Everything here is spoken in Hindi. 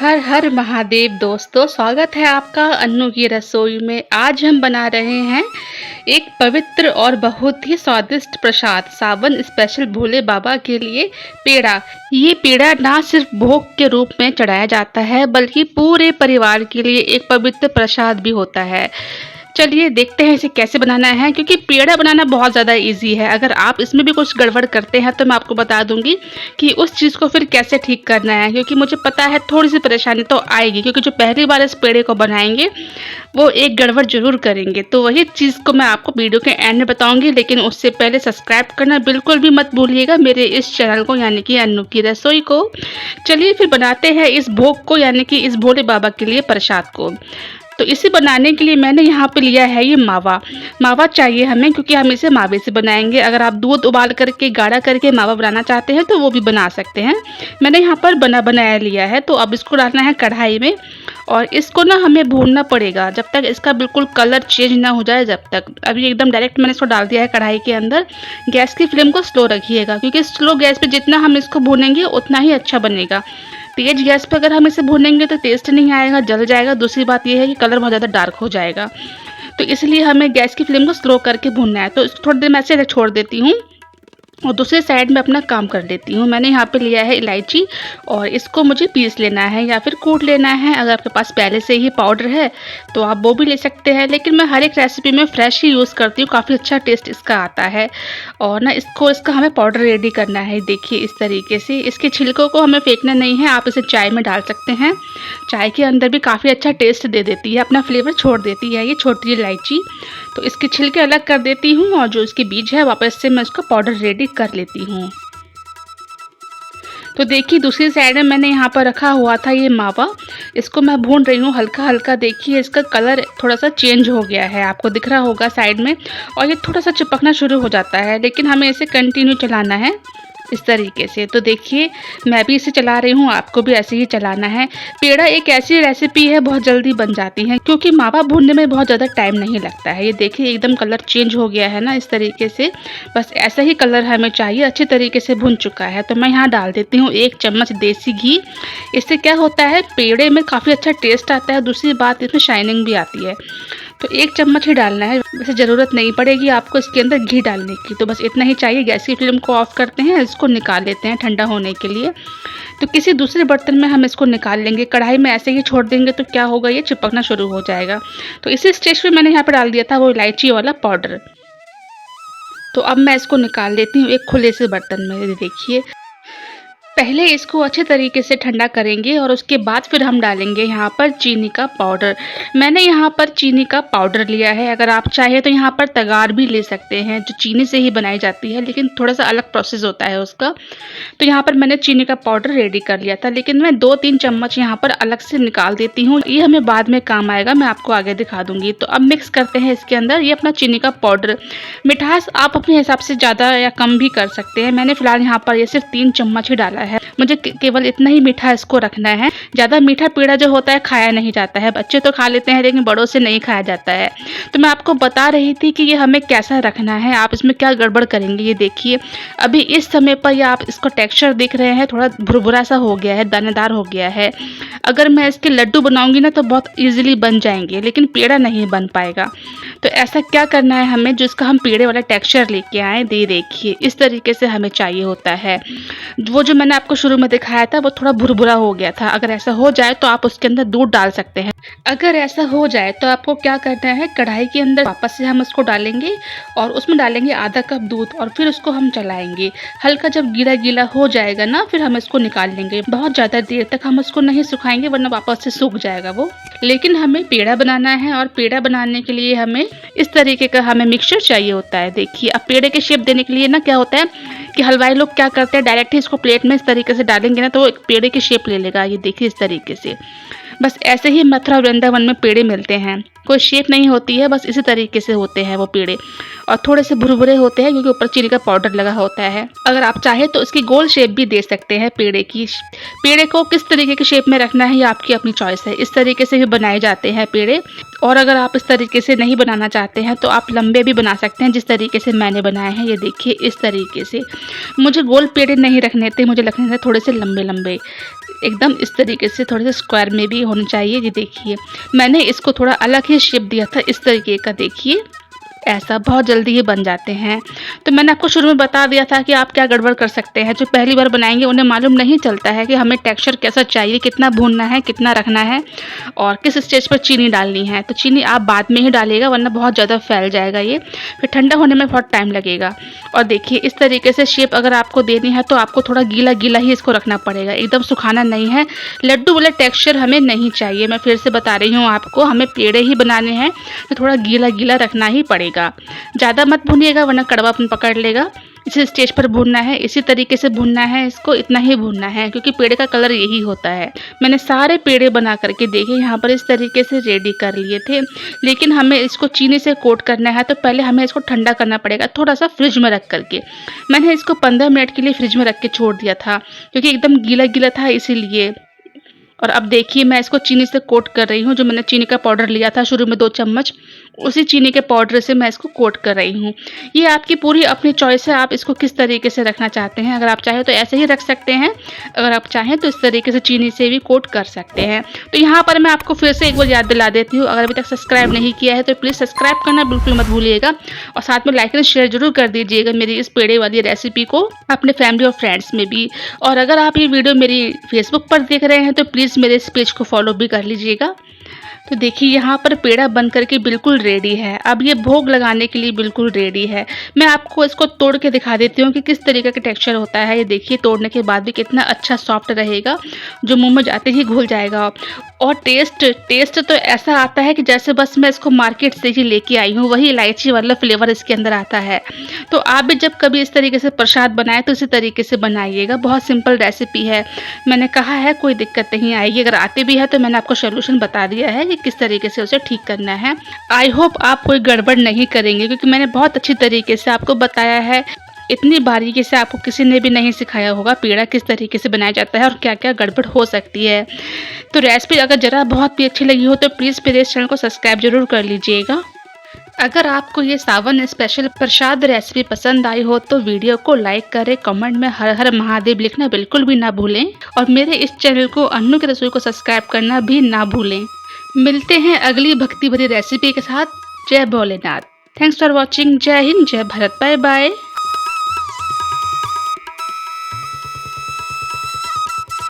हर हर महादेव दोस्तों, स्वागत है आपका अन्नू की रसोई में। आज हम बना रहे हैं एक पवित्र और बहुत ही स्वादिष्ट प्रसाद, सावन स्पेशल भोले बाबा के लिए पेड़ा। ये पेड़ा ना सिर्फ भोग के रूप में चढ़ाया जाता है बल्कि पूरे परिवार के लिए एक पवित्र प्रसाद भी होता है। चलिए देखते हैं इसे कैसे बनाना है, क्योंकि पेड़ा बनाना बहुत ज़्यादा इजी है। अगर आप इसमें भी कुछ गड़बड़ करते हैं तो मैं आपको बता दूंगी कि उस चीज़ को फिर कैसे ठीक करना है, क्योंकि मुझे पता है थोड़ी सी परेशानी तो आएगी, क्योंकि जो पहली बार इस पेड़े को बनाएंगे वो एक गड़बड़ जरूर करेंगे। तो वही चीज़ को मैं आपको वीडियो के एंड में बताऊंगी, लेकिन उससे पहले सब्सक्राइब करना बिल्कुल भी मत भूलिएगा मेरे इस चैनल को, यानी कि अन्नू की रसोई को। चलिए फिर बनाते हैं इस भोग को, यानी कि इस भोले बाबा के लिए प्रसाद को। तो इसे बनाने के लिए मैंने यहाँ पे लिया है ये मावा चाहिए हमें, क्योंकि हम इसे मावे से बनाएंगे। अगर आप दूध उबाल करके गाढ़ा करके मावा बनाना चाहते हैं तो वो भी बना सकते हैं। मैंने यहाँ पर बनाया लिया है। तो अब इसको डालना है कढ़ाई में, और इसको ना हमें भूनना पड़ेगा जब तक इसका बिल्कुल कलर चेंज ना हो जाए। जब तक अभी एकदम डायरेक्ट मैंने इसको डाल दिया है कढ़ाई के अंदर। गैस की फ्लेम को स्लो रखिएगा, क्योंकि स्लो गैस पे जितना हम इसको भूनेंगे उतना ही अच्छा बनेगा। तेज गैस पर अगर हम इसे भूनेंगे तो टेस्ट नहीं आएगा, जल जाएगा। दूसरी बात यह है कि कलर बहुत ज़्यादा डार्क हो जाएगा। तो इसलिए हमें गैस की फ्लेम को स्लो करके भूनना है। तो इसको थोड़ी देर मैं ऐसे छोड़ देती हूँ और दूसरे साइड में अपना काम कर लेती हूँ। मैंने यहाँ पे लिया है इलायची, और इसको मुझे पीस लेना है या फिर कूट लेना है। अगर आपके पास पहले से ही पाउडर है तो आप वो भी ले सकते हैं, लेकिन मैं हर एक रेसिपी में फ्रेश ही यूज़ करती हूँ। काफ़ी अच्छा टेस्ट इसका आता है। और ना इसका हमें पाउडर रेडी करना है। देखिए इस तरीके से। इसके छिलकों को हमें फेंकना नहीं है, आप इसे चाय में डाल सकते हैं। चाय के अंदर भी काफ़ी अच्छा टेस्ट दे देती है, अपना फ्लेवर छोड़ देती है ये छोटी इलायची। तो इसके छिलके अलग कर देती हूँ, और जो इसके बीज है वापस से मैं इसका पाउडर रेडी कर लेती हूँ। तो देखिए दूसरी साइड में मैंने यहाँ पर रखा हुआ था ये मावा। इसको मैं भून रही हूँ हल्का हल्का। देखिए इसका कलर थोड़ा सा चेंज हो गया है, आपको दिख रहा होगा साइड में, और ये थोड़ा सा चिपकना शुरू हो जाता है, लेकिन हमें इसे कंटिन्यू चलाना है इस तरीके से। तो देखिए मैं भी इसे चला रही हूँ, आपको भी ऐसे ही चलाना है। पेड़ा एक ऐसी रेसिपी है बहुत जल्दी बन जाती है, क्योंकि मावा भूनने में बहुत ज़्यादा टाइम नहीं लगता है। ये देखिए एकदम कलर चेंज हो गया है ना इस तरीके से। बस ऐसा ही कलर हमें चाहिए, अच्छे तरीके से भुन चुका है। तो मैं यहाँ डाल देती हूँ 1 चम्मच देसी घी। इससे क्या होता है, पेड़े में काफ़ी अच्छा टेस्ट आता है। दूसरी बात इसमें शाइनिंग भी आती है। तो 1 चम्मच ही डालना है, वैसे ज़रूरत नहीं पड़ेगी आपको इसके अंदर घी डालने की। तो बस इतना ही चाहिए। गैस की फ्लेम को ऑफ करते हैं, इसको निकाल लेते हैं ठंडा होने के लिए। तो किसी दूसरे बर्तन में हम इसको निकाल लेंगे। कढ़ाई में ऐसे ही छोड़ देंगे तो क्या होगा, ये चिपकना शुरू हो जाएगा। तो इसी स्टेज पे मैंने यहाँ पर डाल दिया था वो इलायची वाला पाउडर। तो अब मैं इसको निकाल लेती हूँ एक खुले से बर्तन में। देखिए पहले इसको अच्छे तरीके से ठंडा करेंगे, और उसके बाद फिर हम डालेंगे यहाँ पर चीनी का पाउडर। मैंने यहाँ पर चीनी का पाउडर लिया है। अगर आप चाहें तो यहाँ पर तगार भी ले सकते हैं, जो चीनी से ही बनाई जाती है, लेकिन थोड़ा सा अलग प्रोसेस होता है उसका। तो यहाँ पर मैंने चीनी का पाउडर रेडी कर लिया था, लेकिन मैं 2-3 चम्मच यहाँ पर अलग से निकाल देती हूँ। ये हमें बाद में काम आएगा, मैं आपको आगे दिखा दूंगी। तो अब मिक्स करते हैं इसके अंदर ये अपना चीनी का पाउडर। मिठास आप अपने हिसाब से ज़्यादा या कम भी कर सकते हैं। मैंने फिलहाल यहाँ पर ये सिर्फ 3 चम्मच ही डाला है। मुझे केवल इतना ही मीठा इसको रखना है। ज़्यादा मीठा पेड़ा जो होता है खाया नहीं जाता है। बच्चे तो खा लेते हैं, लेकिन बड़ों से नहीं खाया जाता है। तो मैं आपको बता रही थी कि ये हमें कैसा रखना है, आप इसमें क्या गड़बड़ करेंगे। ये देखिए अभी इस समय पर ये आप इसको टेक्सचर देख रहे हैं, थोड़ा भुरभुरा सा हो गया है, दानेदार हो गया है। अगर मैं इसके लड्डू बनाऊंगी ना तो बहुत ईजिली बन जाएंगे, लेकिन पेड़ा नहीं बन पाएगा। तो ऐसा क्या करना है हमें, जो इसका हम पेड़े वाला टेक्सचर लेके आए। देखिए इस तरीके से हमें चाहिए होता है। वो जो मैंने आपको शुरू में दिखाया था वो थोड़ा भुरभुरा हो गया था। अगर ऐसा हो जाए तो आप उसके अंदर दूध डाल सकते हैं। अगर ऐसा हो जाए तो आपको क्या करना है, कढ़ाई के अंदर वापस से हम उसको डालेंगे, और उसमें डालेंगे आधा कप दूध, और फिर उसको हम चलाएंगे। हल्का जब गीला गीला हो जाएगा ना, फिर हम इसको निकाल लेंगे। बहुत ज़्यादा देर तक हम उसको नहीं सुखाएंगे, वरना वापस से सूख जाएगा वो। लेकिन हमें पेड़ा बनाना है, और पेड़ा बनाने के लिए हमें इस तरीके का हमें मिक्सचर चाहिए होता है। देखिए अब पेड़े के शेप देने के लिए ना क्या होता है कि हलवाई लोग क्या करते हैं, डायरेक्ट ही इसको प्लेट में इस तरीके से डालेंगे ना तो वो एक पेड़े की शेप ले लेगा। ये देखिए इस तरीके से। बस ऐसे ही मथुरा वृंदावन में पेड़े मिलते हैं। कोई शेप नहीं होती है, बस इसी तरीके से होते हैं वो पेड़े, और थोड़े से भुरभुरे होते हैं क्योंकि ऊपर चीनी का पाउडर लगा होता है। अगर आप चाहे तो इसकी गोल शेप भी दे सकते हैं पेड़े की। पेड़े को किस तरीके की शेप में रखना है ये आपकी अपनी चॉइस है। इस तरीके से भी बनाए जाते हैं पेड़े, और अगर आप इस तरीके से नहीं बनाना चाहते हैं तो आप लंबे भी बना सकते हैं, जिस तरीके से मैंने बनाए हैं। ये देखिए इस तरीके से। मुझे गोल पेड़े नहीं रखने थे, मुझे रखने थे थोड़े से लंबे लंबे। एकदम इस तरीके से थोड़े से स्क्वायर में भी होने चाहिए। ये देखिए, मैंने इसको थोड़ा अलग ही शेप दिया था, इस तरीके का देखिए, ऐसा बहुत जल्दी ही बन जाते हैं। तो मैंने आपको शुरू में बता दिया था कि आप क्या गड़बड़ कर सकते हैं। जो पहली बार बनाएंगे उन्हें मालूम नहीं चलता है कि हमें टेक्सचर कैसा चाहिए, कितना भूनना है, कितना रखना है और किस स्टेज पर चीनी डालनी है। तो चीनी आप बाद में ही डालिएगा, वरना बहुत ज़्यादा फैल जाएगा ये, फिर ठंडा होने में बहुत टाइम लगेगा। और देखिए इस तरीके से शेप अगर आपको देनी है तो आपको थोड़ा गीला गीला ही इसको रखना पड़ेगा, एकदम सुखाना नहीं है। लड्डू वाला टेक्सचर हमें नहीं चाहिए। मैं फिर से बता रही हूँ आपको, हमें पेड़े ही बनाने हैं तो थोड़ा गीला गीला रखना ही पड़ेगा। ज़्यादा मत भूनिएगा वरना कड़वापन पकड़ लेगा। इसी स्टेज पर भूनना है, इसी तरीके से भूनना है, इसको इतना ही भूनना है क्योंकि पेड़े का कलर यही होता है। मैंने सारे पेड़े बना करके देखे यहाँ पर इस तरीके से रेडी कर लिए थे, लेकिन हमें इसको चीनी से कोट करना है तो पहले हमें इसको ठंडा करना पड़ेगा थोड़ा सा फ्रिज में रख करके। मैंने इसको 15 मिनट के लिए फ्रिज में रख के छोड़ दिया था क्योंकि एकदम गीला गीला था इसीलिए। और अब देखिए मैं इसको चीनी से कोट कर रही हूँ। जो मैंने चीनी का पाउडर लिया था शुरू में 2 चम्मच, उसी चीनी के पाउडर से मैं इसको कोट कर रही हूँ। ये आपकी पूरी अपनी चॉइस है, आप इसको किस तरीके से रखना चाहते हैं। अगर आप चाहें तो ऐसे ही रख सकते हैं, अगर आप चाहें तो इस तरीके से चीनी से भी कोट कर सकते हैं। तो यहाँ पर मैं आपको फिर से एक बार याद दिला देती हूँ, अगर अभी तक सब्सक्राइब नहीं किया है तो प्लीज़ सब्सक्राइब करना बिल्कुल मत भूलिएगा और साथ में लाइक एंड शेयर जरूर कर दीजिएगा मेरी इस पेड़े वाली रेसिपी को अपने फैमिली और फ्रेंड्स में भी। और अगर आप ये वीडियो मेरी फेसबुक पर देख रहे हैं तो प्लीज़ मेरे इस पेज को फॉलो भी कर लीजिएगा। तो देखिए यहाँ पर पेड़ा बन करके बिल्कुल रेडी है। अब ये भोग लगाने के लिए बिल्कुल रेडी है। मैं आपको इसको तोड़ के दिखा देती हूँ कि किस तरीके का टेक्सचर होता है। ये देखिए तोड़ने के बाद भी कितना अच्छा सॉफ्ट रहेगा, जो मुंह में जाते ही घुल जाएगा। और टेस्ट तो ऐसा आता है कि जैसे बस मैं इसको मार्केट से ही लेके आई हूँ, वही इलायची वाला फ्लेवर इसके अंदर आता है। तो आप भी जब कभी इस तरीके से प्रसाद बनाएं तो इसी तरीके से बनाइएगा। बहुत सिंपल रेसिपी है, मैंने कहा है कोई दिक्कत नहीं आएगी। अगर आती भी है तो मैंने आपको सोल्यूशन बता दिया है कि किस तरीके से उसे ठीक करना है। आई होप आप कोई गड़बड़ नहीं करेंगे क्योंकि मैंने बहुत अच्छी तरीके से आपको बताया है। इतनी बारीकी से आपको किसी ने भी नहीं सिखाया होगा पेड़ा किस तरीके से बनाया जाता है और क्या क्या गड़बड़ हो सकती है। तो रेसिपी अगर ज़रा बहुत भी अच्छी लगी हो तो प्लीज़ मेरे इस चैनल को सब्सक्राइब जरूर कर लीजिएगा। अगर आपको ये सावन स्पेशल प्रसाद रेसिपी पसंद आई हो तो वीडियो को लाइक करें, कमेंट में हर हर महादेव लिखना बिल्कुल भी ना भूलें और मेरे इस चैनल को अन्नू की रसोई को सब्सक्राइब करना भी ना भूलें। मिलते हैं अगली भक्ति भरी रेसिपी के साथ। जय भोलेनाथ। Thanks for watching. जय हिंद, जय भारत। Bye bye.